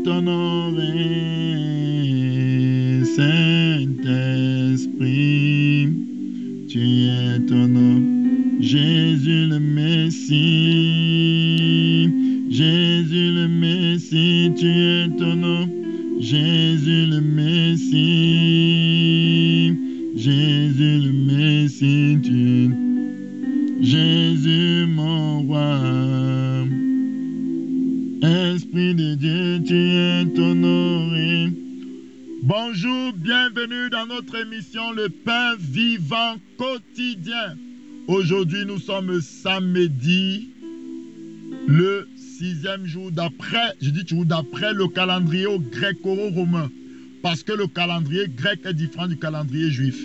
honoré, Saint-Esprit, tu es honoré. Jésus le Messie, Jésus le Messie, tu es honoré. Jésus le Messie, Jésus le Messie, tu es Jésus mon roi. Esprit de Dieu, tu es honoré. Bonjour, bienvenue dans notre émission Le Pain Vivant Quotidien. Aujourd'hui, nous sommes samedi, le 6e jour d'après, je dis toujours d'après le calendrier gréco-romain, parce que le calendrier grec est différent du calendrier juif.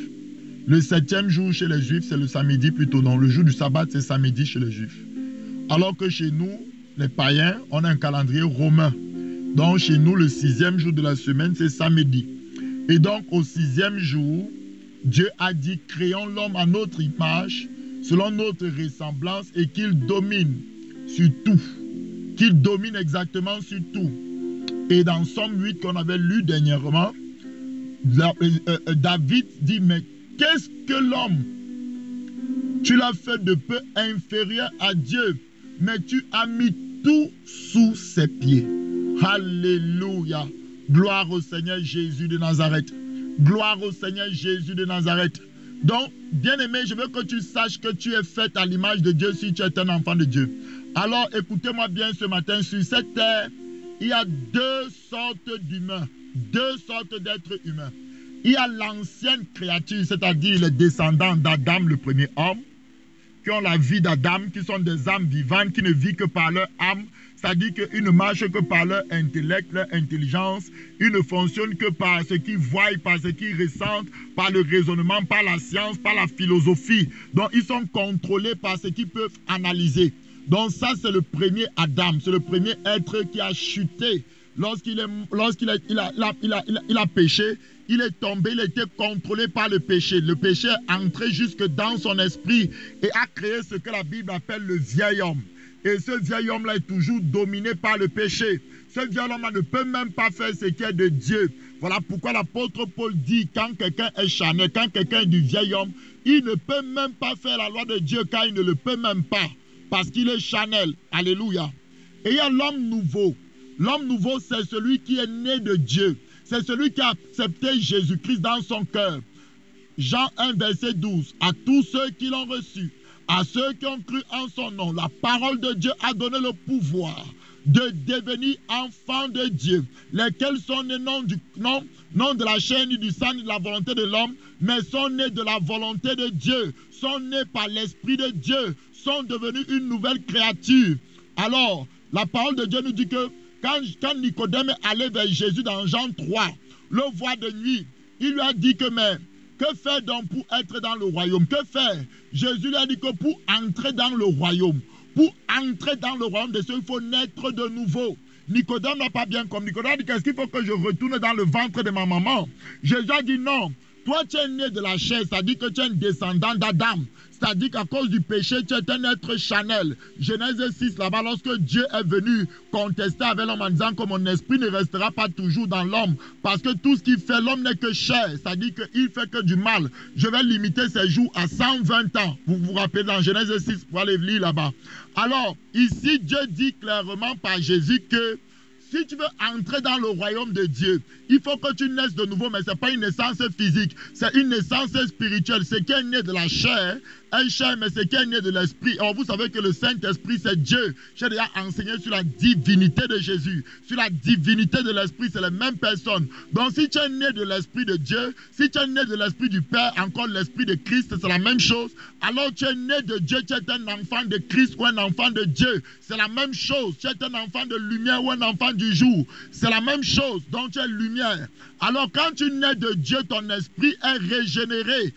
Le 7e jour chez les juifs, c'est le samedi plutôt, non, le jour du sabbat, c'est samedi chez les juifs. Alors que chez nous, les païens, on a un calendrier romain. Donc chez nous, le 6e jour de la semaine, c'est samedi. Et donc au 6e jour, Dieu a dit, créons l'homme à notre image, selon notre ressemblance, et qu'il domine sur tout. Qu'il domine exactement sur tout. Et dans Somme 8 qu'on avait lu dernièrement, David dit, mais qu'est-ce que l'homme? Tu l'as fait de peu inférieur à Dieu, mais tu as mis tout sous ses pieds. Alléluia. Gloire au Seigneur Jésus de Nazareth. Gloire au Seigneur Jésus de Nazareth. Donc, bien-aimé, je veux que tu saches que tu es fait à l'image de Dieu si tu es un enfant de Dieu. Alors, écoutez-moi bien ce matin, sur cette terre, il y a deux sortes d'humains, deux sortes d'êtres humains. Il y a l'ancienne créature, c'est-à-dire les descendants d'Adam, le premier homme, qui ont la vie d'Adam, qui sont des âmes vivantes, qui ne vivent que par leur âme, c'est-à-dire qu'ils ne marchent que par leur intellect, leur intelligence, ils ne fonctionnent que par ce qu'ils voient, par ce qu'ils ressentent, par le raisonnement, par la science, par la philosophie. Donc ils sont contrôlés par ce qu'ils peuvent analyser. Donc ça c'est le premier Adam, c'est le premier être qui a chuté. Lorsqu'il a péché, il est tombé, il a été contrôlé par le péché. Le péché est entré jusque dans son esprit et a créé ce que la Bible appelle le vieil homme. Et ce vieil homme-là est toujours dominé par le péché. Ce vieil homme-là ne peut même pas faire ce qui est de Dieu. Voilà pourquoi l'apôtre Paul dit, quand quelqu'un est charnel, quand quelqu'un est du vieil homme, il ne peut même pas faire la loi de Dieu, car il ne le peut même pas, parce qu'il est charnel. Alléluia. Et il y a l'homme nouveau. L'homme nouveau, c'est celui qui est né de Dieu. C'est celui qui a accepté Jésus-Christ dans son cœur. Jean 1, verset 12. À tous ceux qui l'ont reçu, à ceux qui ont cru en son nom, la parole de Dieu a donné le pouvoir de devenir enfants de Dieu, lesquels sont nés non de la chair ni du sang ni de la volonté de l'homme, mais sont nés de la volonté de Dieu, sont nés par l'Esprit de Dieu, sont devenus une nouvelle créature. Alors, la parole de Dieu nous dit que quand Nicodème est allé vers Jésus dans Jean 3, le voit de nuit, il lui a dit que, mais, que faire donc pour être dans le royaume? Que faire? Jésus lui a dit que pour entrer dans le royaume, de Dieu, il faut naître de nouveau. Nicodème n'a pas bien compris. Nicodème a dit, qu'est-ce qu'il faut que je retourne dans le ventre de ma maman? Jésus a dit non. Toi, tu es né de la chair, c'est-à-dire que tu es un descendant d'Adam. C'est-à-dire qu'à cause du péché, tu es un être charnel. Genèse 6, là-bas, lorsque Dieu est venu contester avec l'homme en disant que mon esprit ne restera pas toujours dans l'homme, parce que tout ce qu'il fait, l'homme n'est que chair, c'est-à-dire qu'il fait que du mal. Je vais limiter ses jours à 120 ans. Vous vous rappelez dans Genèse 6, pour aller lire là-bas. Alors, ici, Dieu dit clairement par Jésus que si tu veux entrer dans le royaume de Dieu, il faut que tu naisses de nouveau, mais ce n'est pas une naissance physique, c'est une naissance spirituelle. Ce qui est né de la chair est chair, mais ce qui est né de l'esprit. Or, vous savez que le Saint-Esprit, c'est Dieu. J'ai déjà enseigné sur la divinité de Jésus, sur la divinité de l'esprit, c'est les mêmes personnes. Donc, si tu es né de l'esprit de Dieu, si tu es né de l'esprit du Père, encore l'esprit de Christ, c'est la même chose. Alors, tu es né de Dieu, tu es un enfant de Christ ou un enfant de Dieu. C'est la même chose. Tu es un enfant de lumière ou un enfant du jour. C'est la même chose. Donc, tu es lumière. Alors, quand tu nais de Dieu, ton esprit est régénéré.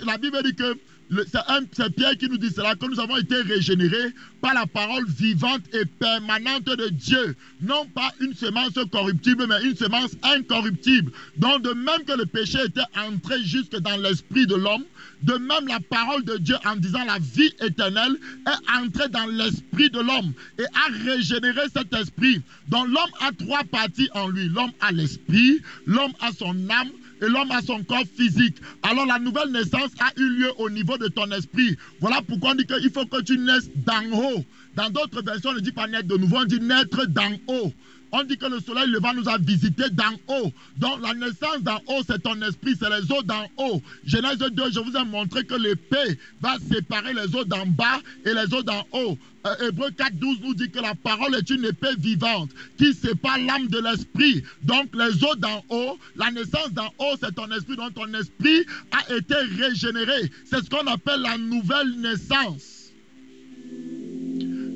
La Bible dit que c'est Pierre qui nous dit cela, que nous avons été régénérés par la parole vivante et permanente de Dieu. Non pas une semence corruptible, mais une semence incorruptible. Donc de même que le péché était entré jusque dans l'esprit de l'homme, de même la parole de Dieu en disant la vie éternelle est entrée dans l'esprit de l'homme et a régénéré cet esprit. Donc l'homme a trois parties en lui. L'homme a l'esprit, l'homme a son âme, et l'homme a son corps physique. Alors la nouvelle naissance a eu lieu au niveau de ton esprit. Voilà pourquoi on dit qu'il faut que tu naisses d'en haut. Dans d'autres versions, on ne dit pas naître de nouveau, on dit naître d'en haut. On dit que le soleil levant nous a visités d'en haut. Donc la naissance d'en haut, c'est ton esprit, c'est les eaux d'en haut. Genèse 2, je vous ai montré que l'épée va séparer les eaux d'en bas et les eaux d'en haut. Hébreux 4, 12 nous dit que la parole est une épée vivante qui sépare l'âme de l'esprit. Donc les eaux d'en haut, la naissance d'en haut, c'est ton esprit. Donc ton esprit a été régénéré. C'est ce qu'on appelle la nouvelle naissance.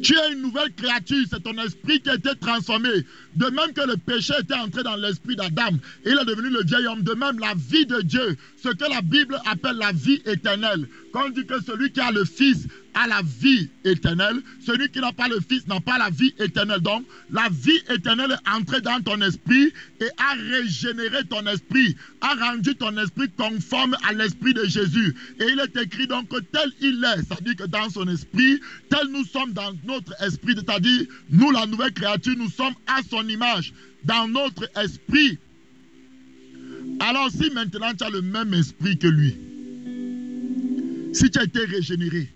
Tu es une nouvelle créature, c'est ton esprit qui a été transformé. De même que le péché était entré dans l'esprit d'Adam, et il est devenu le vieil homme. De même, la vie de Dieu, ce que la Bible appelle la vie éternelle. Quand on dit que celui qui a le Fils a la vie éternelle, celui qui n'a pas le Fils n'a pas la vie éternelle. Donc, la vie éternelle est entrée dans ton esprit et a régénéré ton esprit, a rendu ton esprit conforme à l'esprit de Jésus. Et il est écrit donc que tel il est, c'est-à-dire que dans son esprit, tel nous sommes dans notre esprit, c'est-à-dire nous, la nouvelle créature, nous sommes à son image, dans notre esprit. Alors si maintenant tu as le même esprit que lui, si tu as été régénéré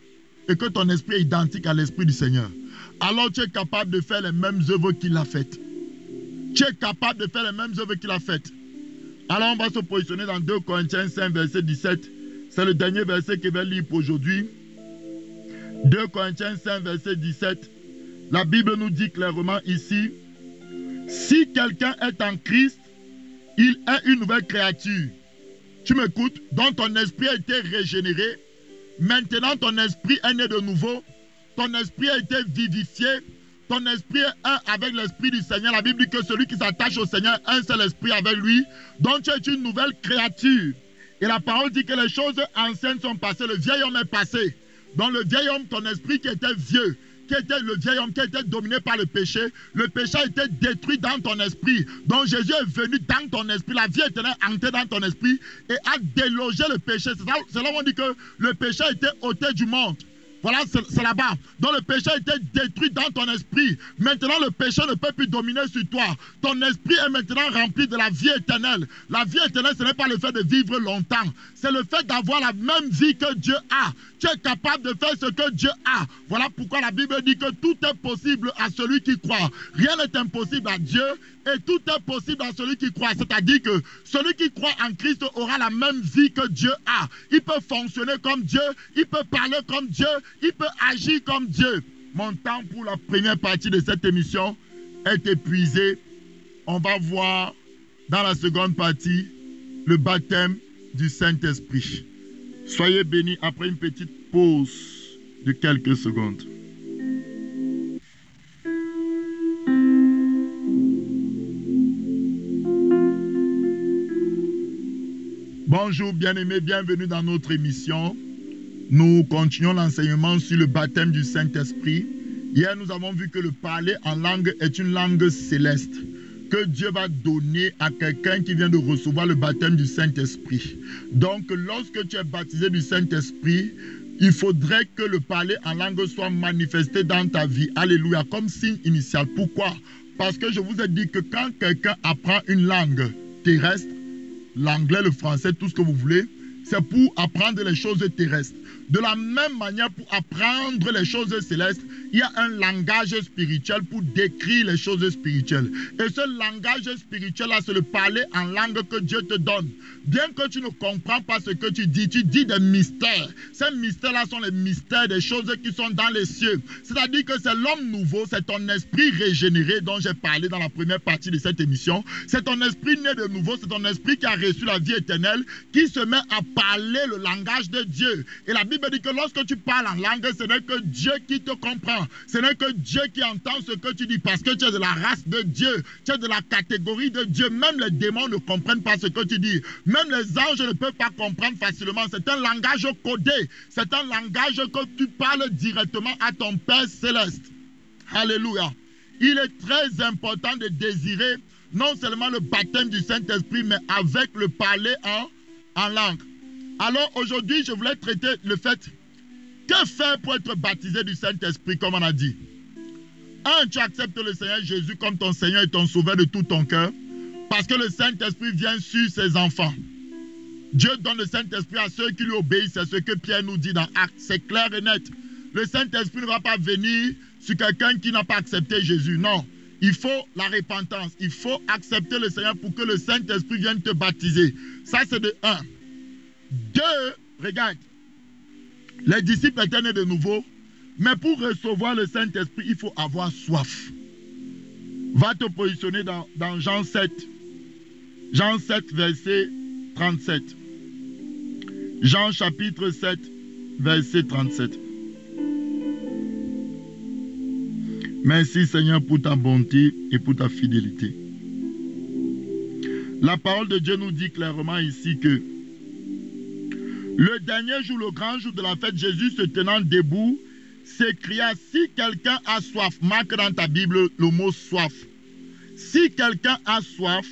et que ton esprit est identique à l'esprit du Seigneur, alors tu es capable de faire les mêmes œuvres qu'il a faites. Tu es capable de faire les mêmes œuvres qu'il a faites. Alors on va se positionner dans 2 Corinthiens 5, verset 17. C'est le dernier verset que je vais lire pour aujourd'hui. 2 Corinthiens 5, verset 17. La Bible nous dit clairement ici, si quelqu'un est en Christ, il est une nouvelle créature. Tu m'écoutes? Donc ton esprit a été régénéré. Maintenant ton esprit est né de nouveau. Ton esprit a été vivifié. Ton esprit est un avec l'esprit du Seigneur. La Bible dit que celui qui s'attache au Seigneur, un seul esprit avec lui. Donc tu es une nouvelle créature. Et la parole dit que les choses anciennes sont passées. Le vieil homme est passé. Donc le vieil homme, ton esprit qui était vieux, qui était le vieil homme qui était dominé par le péché a été détruit dans ton esprit. Donc Jésus est venu dans ton esprit, la vie éternelle est entrée dans ton esprit et a délogé le péché. C'est là où on dit que le péché a été ôté du monde. Voilà, c'est là-bas. Donc le péché a été détruit dans ton esprit. Maintenant, le péché ne peut plus dominer sur toi. Ton esprit est maintenant rempli de la vie éternelle. La vie éternelle, ce n'est pas le fait de vivre longtemps. C'est le fait d'avoir la même vie que Dieu a. Tu es capable de faire ce que Dieu a. Voilà pourquoi la Bible dit que tout est possible à celui qui croit. Rien n'est impossible à Dieu et tout est possible à celui qui croit. C'est-à-dire que celui qui croit en Christ aura la même vie que Dieu a. Il peut fonctionner comme Dieu, il peut parler comme Dieu, il peut agir comme Dieu. Mon temps pour la première partie de cette émission est épuisé. On va voir dans la seconde partie le baptême du Saint-Esprit. Soyez bénis après une petite pause de quelques secondes. Bonjour bien-aimés, bienvenue dans notre émission. Nous continuons l'enseignement sur le baptême du Saint-Esprit. Hier, nous avons vu que le parler en langue est une langue céleste que Dieu va donner à quelqu'un qui vient de recevoir le baptême du Saint-Esprit. Donc, lorsque tu es baptisé du Saint-Esprit, il faudrait que le parler en langue soit manifesté dans ta vie. Alléluia, comme signe initial. Pourquoi? Parce que je vous ai dit que quand quelqu'un apprend une langue terrestre, l'anglais, le français, tout ce que vous voulez, c'est pour apprendre les choses terrestres. De la même manière, pour apprendre les choses célestes, il y a un langage spirituel pour décrire les choses spirituelles. Et ce langage spirituel-là, c'est le parler en langue que Dieu te donne. Bien que tu ne comprends pas ce que tu dis des mystères. Ces mystères-là sont les mystères des choses qui sont dans les cieux. C'est-à-dire que c'est l'homme nouveau, c'est ton esprit régénéré dont j'ai parlé dans la première partie de cette émission. C'est ton esprit né de nouveau, c'est ton esprit qui a reçu la vie éternelle, qui se met à parler le langage de Dieu. Et la Bible dit que lorsque tu parles en langue, ce n'est que Dieu qui te comprend. Ce n'est que Dieu qui entend ce que tu dis parce que tu es de la race de Dieu. Tu es de la catégorie de Dieu. Même les démons ne comprennent pas ce que tu dis. Même les anges ne peuvent pas comprendre facilement. C'est un langage codé. C'est un langage que tu parles directement à ton Père céleste. Alléluia. Il est très important de désirer non seulement le baptême du Saint-Esprit, mais avec le parler en langue. Alors aujourd'hui, je voulais traiter le fait, que faire pour être baptisé du Saint-Esprit, comme on a dit. Tu acceptes le Seigneur Jésus comme ton Seigneur et ton Sauveur de tout ton cœur, parce que le Saint-Esprit vient sur ses enfants. Dieu donne le Saint-Esprit à ceux qui lui obéissent, c'est ce que Pierre nous dit dans Actes, c'est clair et net. Le Saint-Esprit ne va pas venir sur quelqu'un qui n'a pas accepté Jésus, non. Il faut la repentance. Il faut accepter le Seigneur pour que le Saint-Esprit vienne te baptiser. Ça, c'est de 1. 2, regarde. Les disciples étaient nés de nouveau. Mais pour recevoir le Saint-Esprit, il faut avoir soif. Va te positionner dans Jean 7. Jean 7, verset 37. Jean chapitre 7, verset 37. Merci Seigneur pour ta bonté et pour ta fidélité. La parole de Dieu nous dit clairement ici que le dernier jour, le grand jour de la fête, Jésus se tenant debout, s'écria, si quelqu'un a soif, marque dans ta Bible le mot soif. Si quelqu'un a soif,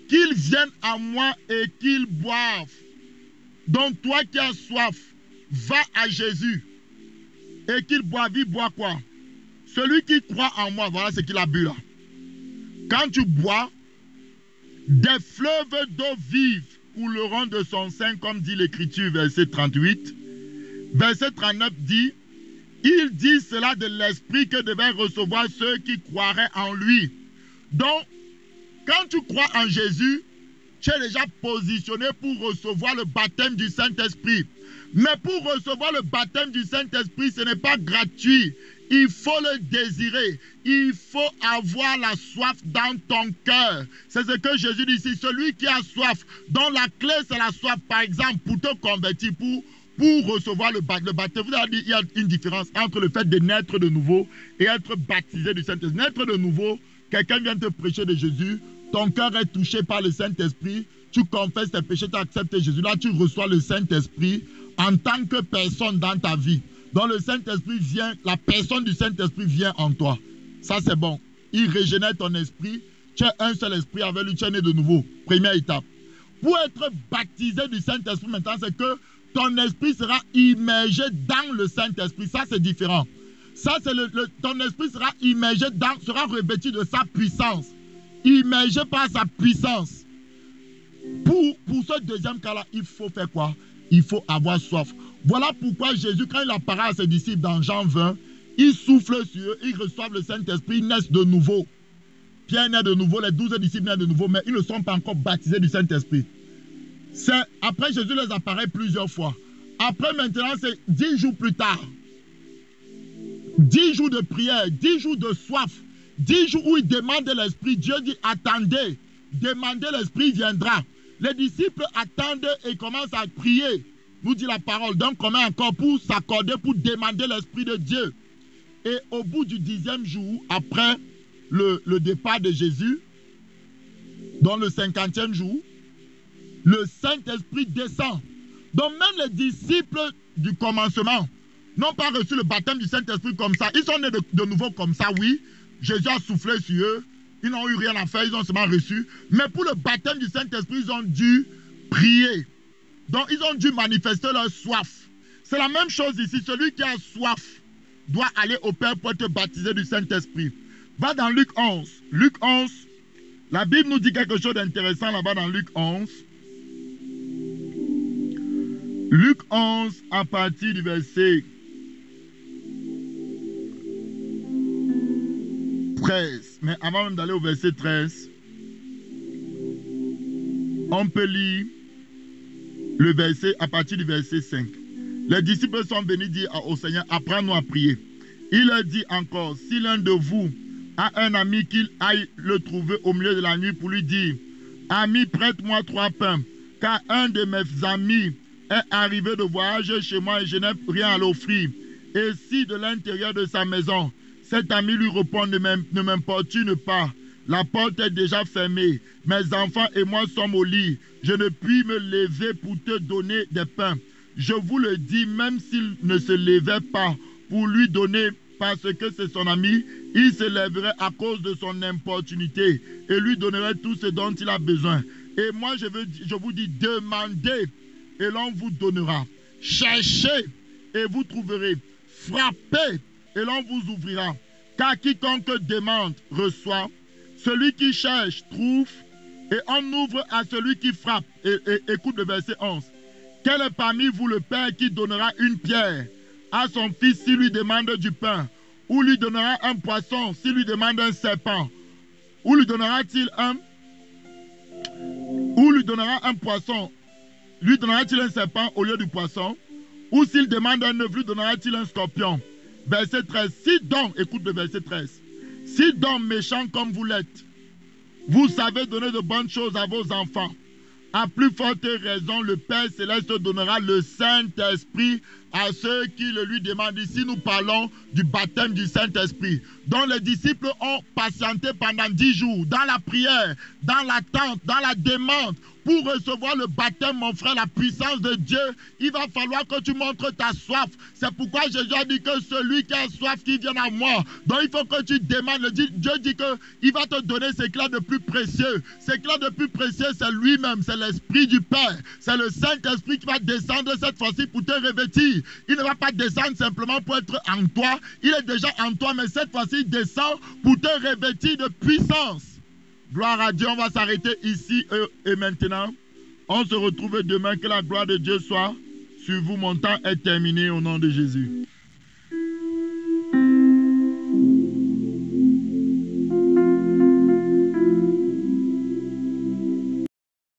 qu'il vienne à moi et qu'il boive. Donc toi qui as soif, va à Jésus et qu'il boive. Il boit quoi? Celui qui croit en moi, voilà ce qu'il a bu là. Quand tu bois, des fleuves d'eau vive couleront de son sein, comme dit l'Écriture, verset 38. Verset 39 dit, il dit cela de l'Esprit que devaient recevoir ceux qui croiraient en lui. Donc, quand tu crois en Jésus, tu es déjà positionné pour recevoir le baptême du Saint-Esprit. Mais pour recevoir le baptême du Saint-Esprit, ce n'est pas gratuit. Il faut le désirer. Il faut avoir la soif dans ton cœur. C'est ce que Jésus dit ici. Celui qui a soif, dont la clé c'est la soif, par exemple, pour te convertir, pour recevoir le baptême. Vous avez dit, il y a une différence entre le fait de naître de nouveau et être baptisé du Saint-Esprit. Naître de nouveau, quelqu'un vient te prêcher de Jésus, ton cœur est touché par le Saint-Esprit, tu confesses tes péchés, tu acceptes Jésus. Là, tu reçois le Saint-Esprit en tant que personne dans ta vie. Donc le Saint-Esprit vient, la personne du Saint-Esprit vient en toi. Ça c'est bon. Il régénère ton esprit. Tu as un seul esprit avec lui, tu es né de nouveau. Première étape. Pour être baptisé du Saint-Esprit maintenant, c'est que ton esprit sera immergé dans le Saint-Esprit. Ça c'est différent. Ça c'est ton esprit sera immergé sera revêtu de sa puissance. Immergé par sa puissance. Pour ce deuxième cas-là, il faut faire quoi? Il faut avoir soif. Voilà pourquoi Jésus, quand il apparaît à ses disciples dans Jean 20, il souffle sur eux, ils reçoivent le Saint-Esprit, ils naissent de nouveau. Pierre naît de nouveau, les 12 disciples naissent de nouveau, mais ils ne sont pas encore baptisés du Saint-Esprit. Après, Jésus les apparaît plusieurs fois. Après, maintenant, c'est 10 jours plus tard. 10 jours de prière, 10 jours de soif, 10 jours où il demande l'Esprit. Dieu dit, attendez, demandez l'Esprit, il viendra. Les disciples attendent et commencent à prier. Nous dit la parole. Donc, comment encore pour s'accorder, pour demander l'Esprit de Dieu. Et au bout du 10e jour, après le départ de Jésus, dans le 50e jour, le Saint-Esprit descend. Donc, même les disciples du commencement n'ont pas reçu le baptême du Saint-Esprit comme ça. Ils sont nés de nouveau comme ça, oui. Jésus a soufflé sur eux. Ils n'ont eu rien à faire, ils ont seulement reçu. Mais pour le baptême du Saint-Esprit, ils ont dû prier. Donc, ils ont dû manifester leur soif. C'est la même chose ici. Celui qui a soif doit aller au Père pour être baptisé du Saint-Esprit. Va dans Luc 11. Luc 11, la Bible nous dit quelque chose d'intéressant là-bas dans Luc 11. Luc 11, à partir du verset 13. Mais avant même d'aller au verset 13, on peut lire le verset à partir du verset 5. Les disciples sont venus dire au Seigneur, apprends-nous à prier. Il leur dit encore, si l'un de vous a un ami, qu'il aille le trouver au milieu de la nuit pour lui dire, ami, prête-moi 3 pains, car un de mes amis est arrivé de voyage chez moi et je n'ai rien à l'offrir. Et si de l'intérieur de sa maison, cet ami lui répond, ne m'importune pas, la porte est déjà fermée, mes enfants et moi sommes au lit, je ne puis me lever pour te donner des pains. Je vous le dis, même s'il ne se levait pas pour lui donner parce que c'est son ami, il se lèverait à cause de son importunité et lui donnerait tout ce dont il a besoin. Et moi, je vous dis, demandez et l'on vous donnera. Cherchez et vous trouverez. Frappez et l'on vous ouvrira. Car quiconque demande reçoit. Celui qui cherche trouve. Et on ouvre à celui qui frappe. Écoute le verset 11. Quel est parmi vous le père qui donnera une pierre à son fils s'il lui demande du pain? Ou lui donnera un poisson s'il lui demande un serpent? Ou lui donnera-t-il un poisson? Lui donnera-t-il un serpent au lieu du poisson? Ou s'il demande un œuf, lui donnera-t-il un scorpion? Verset 13. Si donc, écoute le verset 13. Si donc méchant comme vous l'êtes, vous savez donner de bonnes choses à vos enfants, à plus forte raison, le Père Céleste donnera le Saint-Esprit à ceux qui le lui demandent. Ici, nous parlons du baptême du Saint-Esprit, dont les disciples ont patienté pendant 10 jours, dans la prière, dans l'attente, dans la demande. Pour recevoir le baptême, mon frère, la puissance de Dieu, il va falloir que tu montres ta soif. C'est pourquoi Jésus a dit que celui qui a soif, qui vient à moi. Donc il faut que tu demandes. Dieu dit qu'il va te donner ce qu'il a de plus précieux. Ce qu'il a de plus précieux, c'est lui-même, c'est l'Esprit du Père. C'est le Saint-Esprit qui va descendre cette fois-ci pour te revêtir. Il ne va pas descendre simplement pour être en toi. Il est déjà en toi, mais cette fois-ci, il descend pour te revêtir de puissance. Gloire à Dieu, on va s'arrêter ici et maintenant. On se retrouve demain. Que la gloire de Dieu soit sur vous. Mon temps est terminé au nom de Jésus.